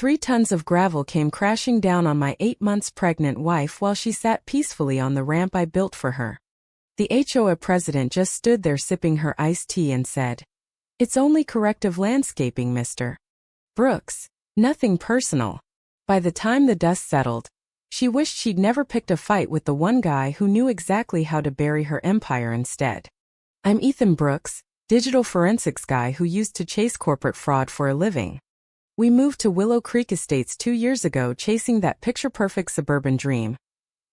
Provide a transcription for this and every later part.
3 tons of gravel came crashing down on my 8 months pregnant wife while she sat peacefully on the ramp I built for her. The HOA president just stood there sipping her iced tea and said, "It's only corrective landscaping, Mr. Brooks. Nothing personal." By the time the dust settled, she wished she'd never picked a fight with the one guy who knew exactly how to bury her empire instead. I'm Ethan Brooks, digital forensics guy who used to chase corporate fraud for a living. We moved to Willow Creek Estates 2 years ago chasing that picture-perfect suburban dream.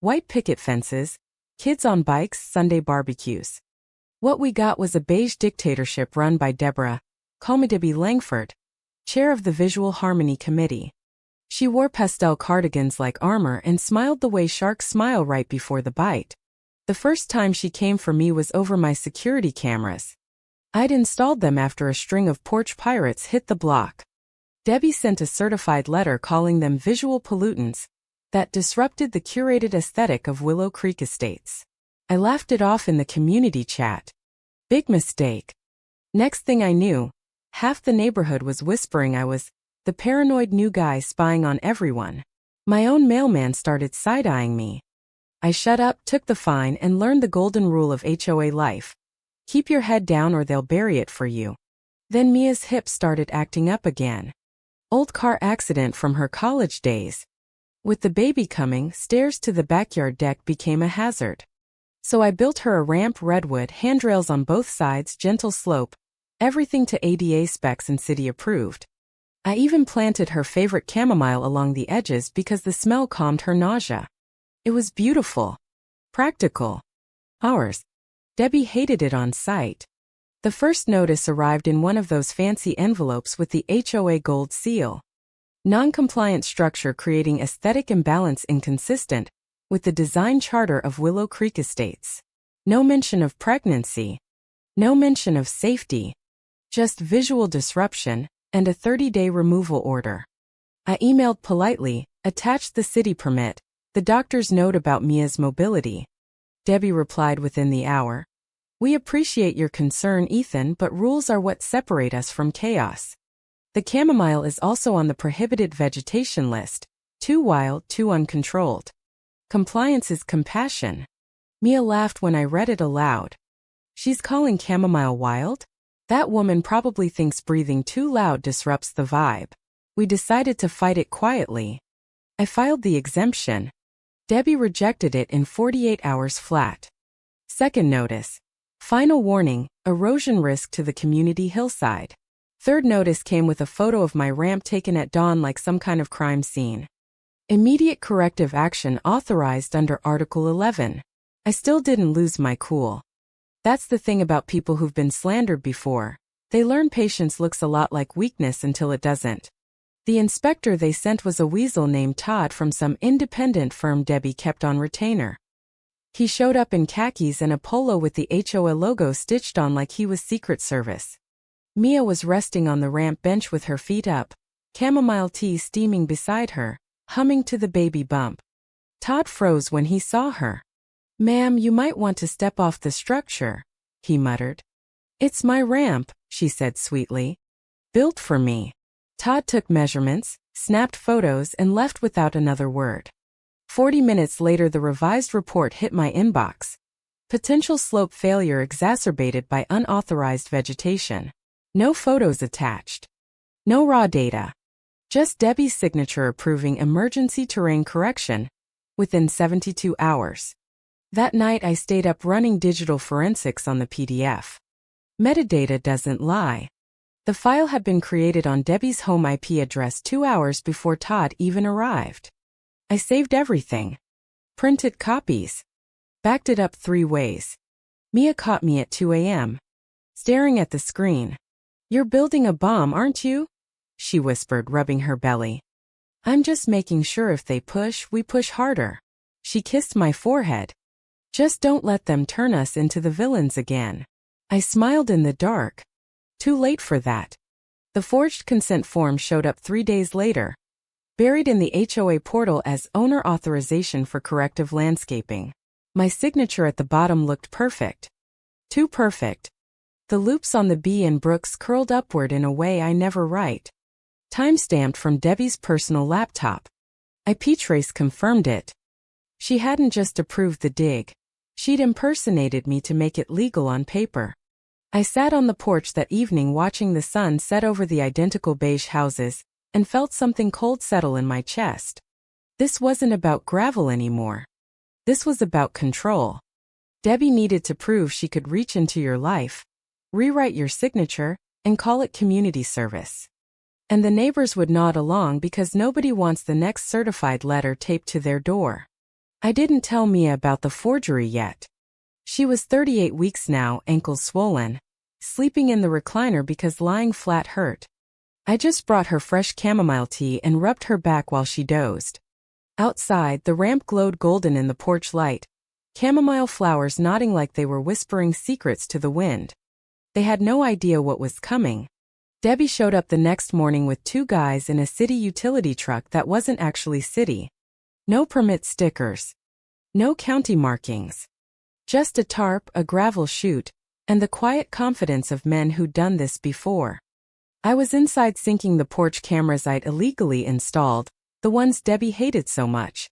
White picket fences, kids on bikes, Sunday barbecues. What we got was a beige dictatorship run by Deborah, call me Debbie Langford, chair of the Visual Harmony Committee. She wore pastel cardigans like armor and smiled the way sharks smile right before the bite. The first time she came for me was over my security cameras. I'd installed them after a string of porch pirates hit the block. Debbie sent a certified letter calling them visual pollutants that disrupted the curated aesthetic of Willow Creek Estates. I laughed it off in the community chat. Big mistake. Next thing I knew, half the neighborhood was whispering I was the paranoid new guy spying on everyone. My own mailman started side-eyeing me. I shut up, took the fine, and learned the golden rule of HOA life. Keep your head down or they'll bury it for you. Then Mia's hips started acting up again. Old car accident from her college days. With the baby coming, stairs to the backyard deck became a hazard. So I built her a ramp, redwood, handrails on both sides, gentle slope, everything to ADA specs and city approved. I even planted her favorite chamomile along the edges because the smell calmed her nausea. It was beautiful. Practical. Ours. Debbie hated it on site. The first notice arrived in one of those fancy envelopes with the HOA gold seal. Non-compliant structure creating aesthetic imbalance inconsistent with the design charter of Willow Creek Estates. No mention of pregnancy. No mention of safety. Just visual disruption and a 30-day removal order. I emailed politely, attached the city permit, the doctor's note about Mia's mobility. Debbie replied within the hour. We appreciate your concern, Ethan, but rules are what separate us from chaos. The chamomile is also on the prohibited vegetation list. Too wild, too uncontrolled. Compliance is compassion. Mia laughed when I read it aloud. She's calling chamomile wild? That woman probably thinks breathing too loud disrupts the vibe. We decided to fight it quietly. I filed the exemption. Debbie rejected it in 48 hours flat. Second notice. Final warning, erosion risk to the community hillside. Third notice came with a photo of my ramp taken at dawn like some kind of crime scene. Immediate corrective action authorized under Article 11. I still didn't lose my cool. That's the thing about people who've been slandered before. They learn patience looks a lot like weakness until it doesn't. The inspector they sent was a weasel named Todd from some independent firm Debbie kept on retainer. He showed up in khakis and a polo with the HOA logo stitched on like he was Secret Service. Mia was resting on the ramp bench with her feet up, chamomile tea steaming beside her, humming to the baby bump. Todd froze when he saw her. "Ma'am, you might want to step off the structure," he muttered. "It's my ramp," she said sweetly. "Built for me." Todd took measurements, snapped photos, and left without another word. 40 minutes later the revised report hit my inbox. Potential slope failure exacerbated by unauthorized vegetation. No photos attached. No raw data. Just Debbie's signature approving emergency terrain correction within 72 hours. That night I stayed up running digital forensics on the PDF. Metadata doesn't lie. The file had been created on Debbie's home IP address 2 hours before Todd even arrived. I saved everything. Printed copies. Backed it up 3 ways. Mia caught me at 2 a.m. staring at the screen. "You're building a bomb, aren't you?" she whispered, rubbing her belly. "I'm just making sure if they push, we push harder." She kissed my forehead. "Just don't let them turn us into the villains again." I smiled in the dark. Too late for that. The forged consent form showed up 3 days later, buried in the HOA portal as owner authorization for corrective landscaping. My signature at the bottom looked perfect. Too perfect. The loops on the B and Brooks curled upward in a way I never write. Timestamped from Debbie's personal laptop. iPtrace confirmed it. She hadn't just approved the dig. She'd impersonated me to make it legal on paper. I sat on the porch that evening watching the sun set over the identical beige houses, and felt something cold settle in my chest. This wasn't about gravel anymore. This was about control. Debbie needed to prove she could reach into your life, rewrite your signature, and call it community service. And the neighbors would nod along because nobody wants the next certified letter taped to their door. I didn't tell Mia about the forgery yet. She was 38 weeks now, ankles swollen, sleeping in the recliner because lying flat hurt. I just brought her fresh chamomile tea and rubbed her back while she dozed. Outside, the ramp glowed golden in the porch light, chamomile flowers nodding like they were whispering secrets to the wind. They had no idea what was coming. Debbie showed up the next morning with 2 guys in a city utility truck that wasn't actually city. No permit stickers. No county markings. Just a tarp, a gravel chute, and the quiet confidence of men who'd done this before. I was inside syncing the porch cameras I'd illegally installed, the ones Debbie hated so much.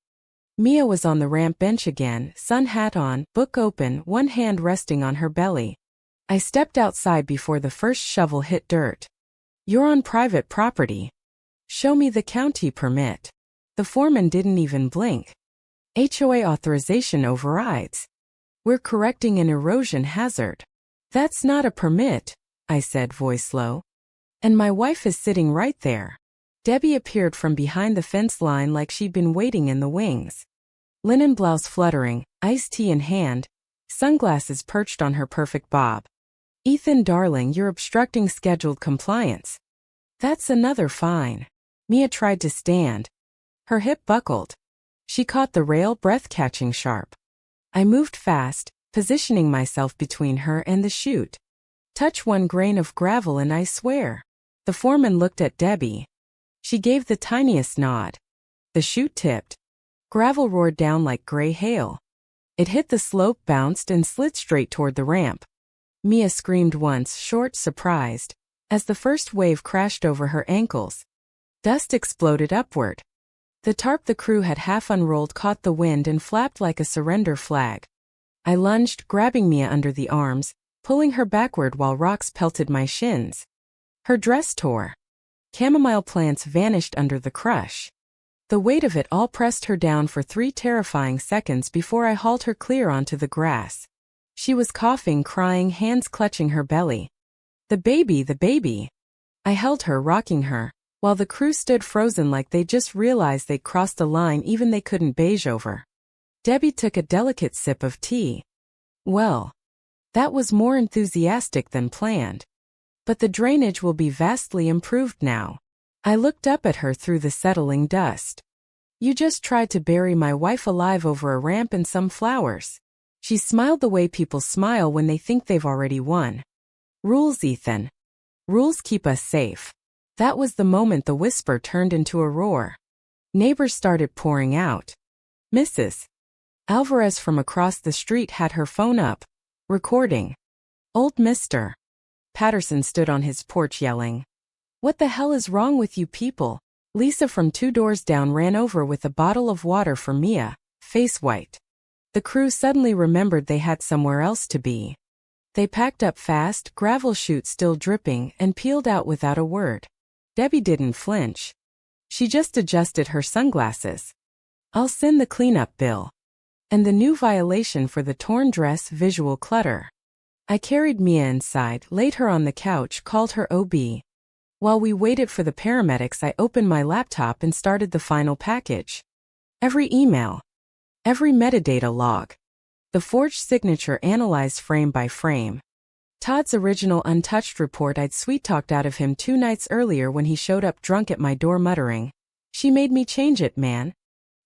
Mia was on the ramp bench again, sun hat on, book open, one hand resting on her belly. I stepped outside before the first shovel hit dirt. "You're on private property. Show me the county permit." The foreman didn't even blink. "HOA authorization overrides. We're correcting an erosion hazard." "That's not a permit," I said, voice low. "And my wife is sitting right there." Debbie appeared from behind the fence line like she'd been waiting in the wings. Linen blouse fluttering, iced tea in hand, sunglasses perched on her perfect bob. "Ethan, darling, you're obstructing scheduled compliance." "That's another fine." Mia tried to stand. Her hip buckled. She caught the rail, breath-catching sharp. I moved fast, positioning myself between her and the chute. "Touch 1 grain of gravel and I swear." The foreman looked at Debbie. She gave the tiniest nod. The chute tipped. Gravel roared down like gray hail. It hit the slope, bounced, and slid straight toward the ramp. Mia screamed once, short, surprised, as the first wave crashed over her ankles. Dust exploded upward. The tarp the crew had half unrolled caught the wind and flapped like a surrender flag. I lunged, grabbing Mia under the arms, pulling her backward while rocks pelted my shins. Her dress tore. Chamomile plants vanished under the crush. The weight of it all pressed her down for 3 terrifying seconds before I hauled her clear onto the grass. She was coughing, crying, hands clutching her belly. The baby, the baby." I held her, rocking her, while the crew stood frozen like they just realized they'd crossed a line even they couldn't beige over. Debbie took a delicate sip of tea. "Well, that was more enthusiastic than planned. But the drainage will be vastly improved now." I looked up at her through the settling dust. "You just tried to bury my wife alive over a ramp and some flowers." She smiled the way people smile when they think they've already won. "Rules, Ethan. Rules keep us safe." That was the moment the whisper turned into a roar. Neighbors started pouring out. Mrs. Alvarez from across the street had her phone up, recording. Old Mr. Patterson stood on his porch yelling, "What the hell is wrong with you people?" Lisa from 2 doors down ran over with a bottle of water for Mia, face white. The crew suddenly remembered they had somewhere else to be. They packed up fast, gravel chute still dripping, and peeled out without a word. Debbie didn't flinch. She just adjusted her sunglasses. "I'll send the cleanup bill." And the new violation for the torn dress, visual clutter. I carried Mia inside, laid her on the couch, called her OB. While we waited for the paramedics, I opened my laptop and started the final package. Every email. Every metadata log. The forged signature analyzed frame by frame. Todd's original untouched report I'd sweet-talked out of him 2 nights earlier when he showed up drunk at my door muttering, "She made me change it, man."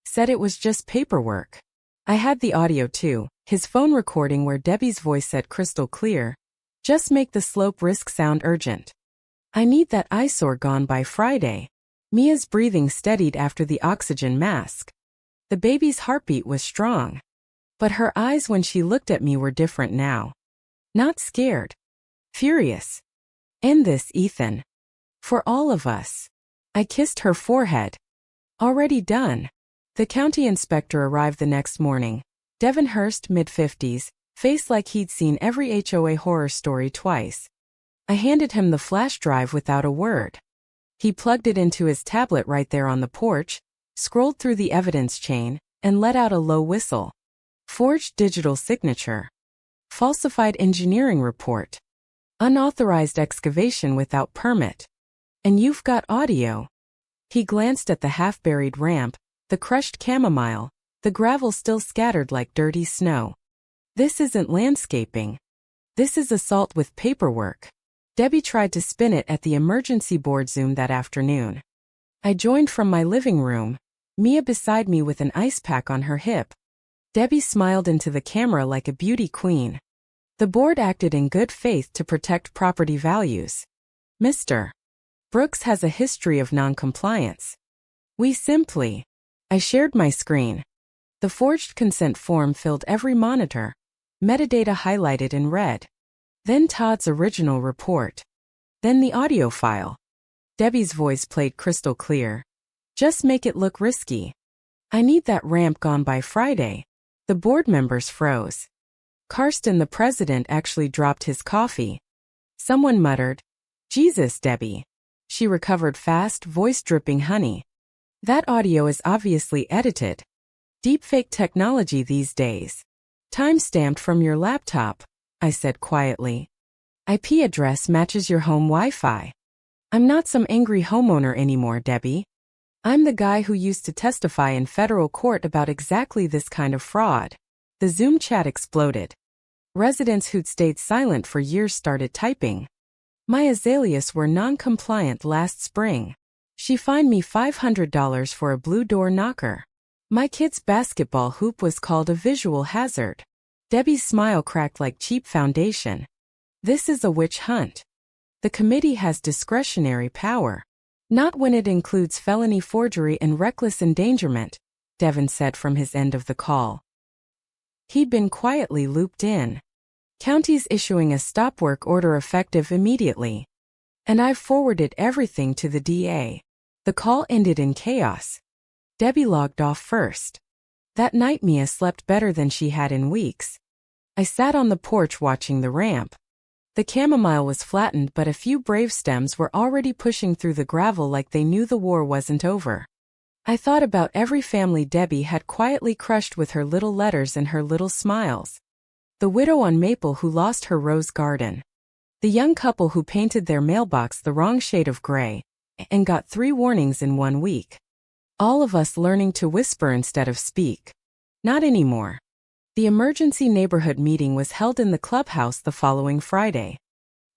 Said it was just paperwork. I had the audio too, his phone recording where Debbie's voice said crystal clear, "Just make the slope risk sound urgent. I need that eyesore gone by Friday." Mia's breathing steadied after the oxygen mask. The baby's heartbeat was strong. But her eyes when she looked at me were different now. Not scared. Furious. "End this, Ethan. For all of us." I kissed her forehead. Already done. The county inspector arrived the next morning. Devin Hurst, mid-50s, face like he'd seen every HOA horror story twice. I handed him the flash drive without a word. He plugged it into his tablet right there on the porch, scrolled through the evidence chain, and let out a low whistle. Forged digital signature. Falsified engineering report. Unauthorized excavation without permit. And you've got audio. He glanced at the half-buried ramp, the crushed chamomile, the gravel still scattered like dirty snow. This isn't landscaping. This is assault with paperwork. Debbie tried to spin it at the emergency board Zoom that afternoon. I joined from my living room, Mia beside me with an ice pack on her hip. Debbie smiled into the camera like a beauty queen. The board acted in good faith to protect property values. Mr. Brooks has a history of non-compliance. I shared my screen. The forged consent form filled every monitor. Metadata highlighted in red. Then Todd's original report. Then the audio file. Debbie's voice played crystal clear. Just make it look risky. I need that ramp gone by Friday. The board members froze. Karsten, the president, actually dropped his coffee. Someone muttered, "Jesus, Debbie." She recovered fast, voice dripping honey. That audio is obviously edited. Deepfake technology these days. Time-stamped from your laptop, I said quietly. IP address matches your home Wi-Fi. I'm not some angry homeowner anymore, Debbie. I'm the guy who used to testify in federal court about exactly this kind of fraud. The Zoom chat exploded. Residents who'd stayed silent for years started typing. My azaleas were non-compliant last spring. She fined me $500 for a blue door knocker. My kid's basketball hoop was called a visual hazard. Debbie's smile cracked like cheap foundation. This is a witch hunt. The committee has discretionary power. Not when it includes felony forgery and reckless endangerment, Devin said from his end of the call. He'd been quietly looped in. County's issuing a stop work order effective immediately. And I've forwarded everything to the DA. The call ended in chaos. Debbie logged off first. That night Mia slept better than she had in weeks. I sat on the porch watching the ramp. The chamomile was flattened, but a few brave stems were already pushing through the gravel like they knew the war wasn't over. I thought about every family Debbie had quietly crushed with her little letters and her little smiles. The widow on Maple who lost her rose garden. The young couple who painted their mailbox the wrong shade of gray and got 3 warnings in 1 week. All of us learning to whisper instead of speak. Not anymore. The emergency neighborhood meeting was held in the clubhouse the following Friday.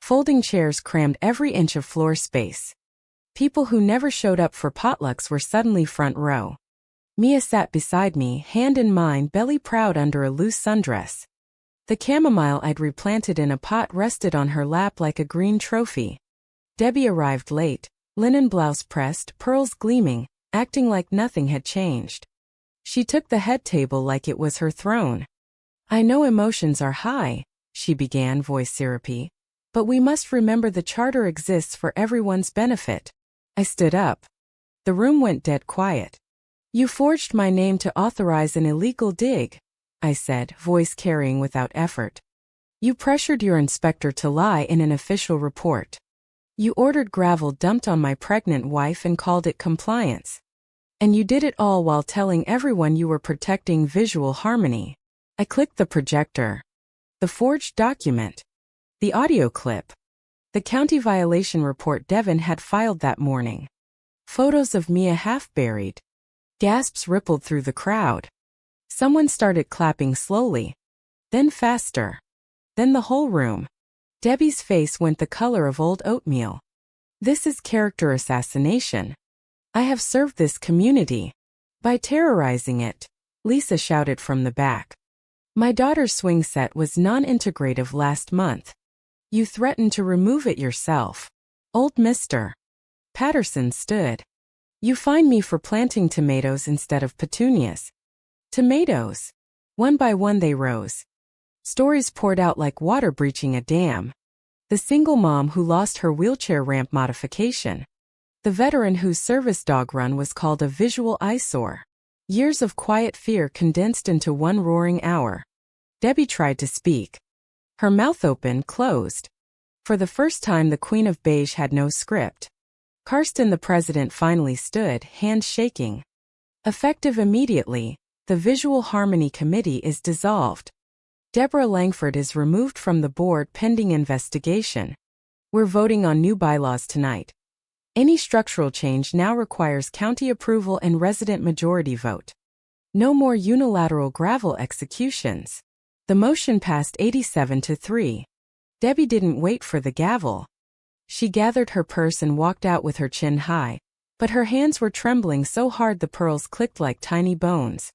Folding chairs crammed every inch of floor space. People who never showed up for potlucks were suddenly front row. Mia sat beside me, hand in mine, belly proud under a loose sundress. The chamomile I'd replanted in a pot rested on her lap like a green trophy. Debbie arrived late, linen blouse pressed, pearls gleaming, acting like nothing had changed. She took the head table like it was her throne. I know emotions are high, she began, voice syrupy, but we must remember the charter exists for everyone's benefit. I stood up. The room went dead quiet. You forged my name to authorize an illegal dig, I said, voice carrying without effort. You pressured your inspector to lie in an official report. You ordered gravel dumped on my pregnant wife and called it compliance. And you did it all while telling everyone you were protecting visual harmony. I clicked the projector. The forged document. The audio clip. The county violation report Devin had filed that morning. Photos of Mia half buried. Gasps rippled through the crowd. Someone started clapping slowly. Then faster. Then the whole room. Debbie's face went the color of old oatmeal. This is character assassination. I have served this community. By terrorizing it, Lisa shouted from the back. My daughter's swing set was non-integrative last month. You threatened to remove it yourself. Old Mr. Patterson stood. You fined me for planting tomatoes instead of petunias. Tomatoes. One by one they rose. Stories poured out like water breaching a dam. The single mom who lost her wheelchair ramp modification. The veteran whose service dog run was called a visual eyesore. Years of quiet fear condensed into one roaring hour. Debbie tried to speak. Her mouth open, closed. For the first time, the Queen of Beige had no script. Karsten, the president, finally stood, hands shaking. Effective immediately, the Visual Harmony Committee is dissolved. Deborah Langford is removed from the board pending investigation. We're voting on new bylaws tonight. Any structural change now requires county approval and resident majority vote. No more unilateral gravel executions. The motion passed 87-3. Debbie didn't wait for the gavel. She gathered her purse and walked out with her chin high, but her hands were trembling so hard the pearls clicked like tiny bones.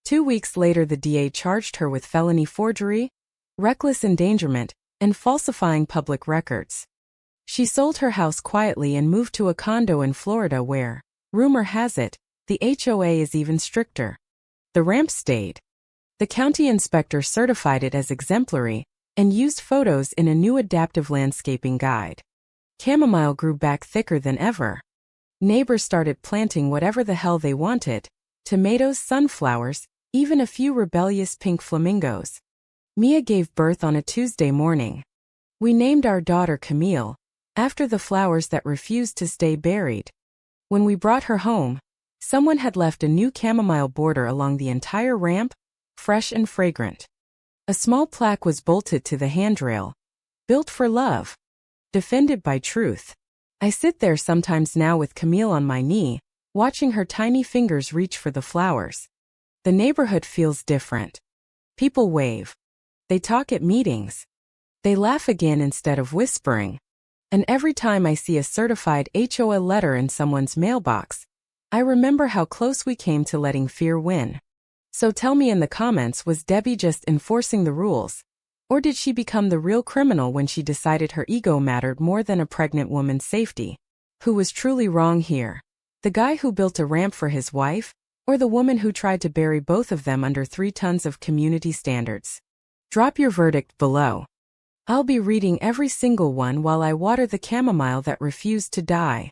2 weeks later, the DA charged her with felony forgery, reckless endangerment, and falsifying public records. She sold her house quietly and moved to a condo in Florida where, rumor has it, the HOA is even stricter. The ramp stayed. The county inspector certified it as exemplary and used photos in a new adaptive landscaping guide. Chamomile grew back thicker than ever. Neighbors started planting whatever the hell they wanted: tomatoes, sunflowers, even a few rebellious pink flamingos. Mia gave birth on a Tuesday morning. We named our daughter Camille, after the flowers that refused to stay buried. When we brought her home, someone had left a new chamomile border along the entire ramp, fresh and fragrant. A small plaque was bolted to the handrail. Built for love. Defended by truth. I sit there sometimes now with Camille on my knee, watching her tiny fingers reach for the flowers. The neighborhood feels different. People wave. They talk at meetings. They laugh again instead of whispering. And every time I see a certified HOA letter in someone's mailbox, I remember how close we came to letting fear win. So tell me in the comments, was Debbie just enforcing the rules? Or did she become the real criminal when she decided her ego mattered more than a pregnant woman's safety? Who was truly wrong here? The guy who built a ramp for his wife, or the woman who tried to bury both of them under 3 tons of community standards? Drop your verdict below. I'll be reading every single one while I water the chamomile that refused to die.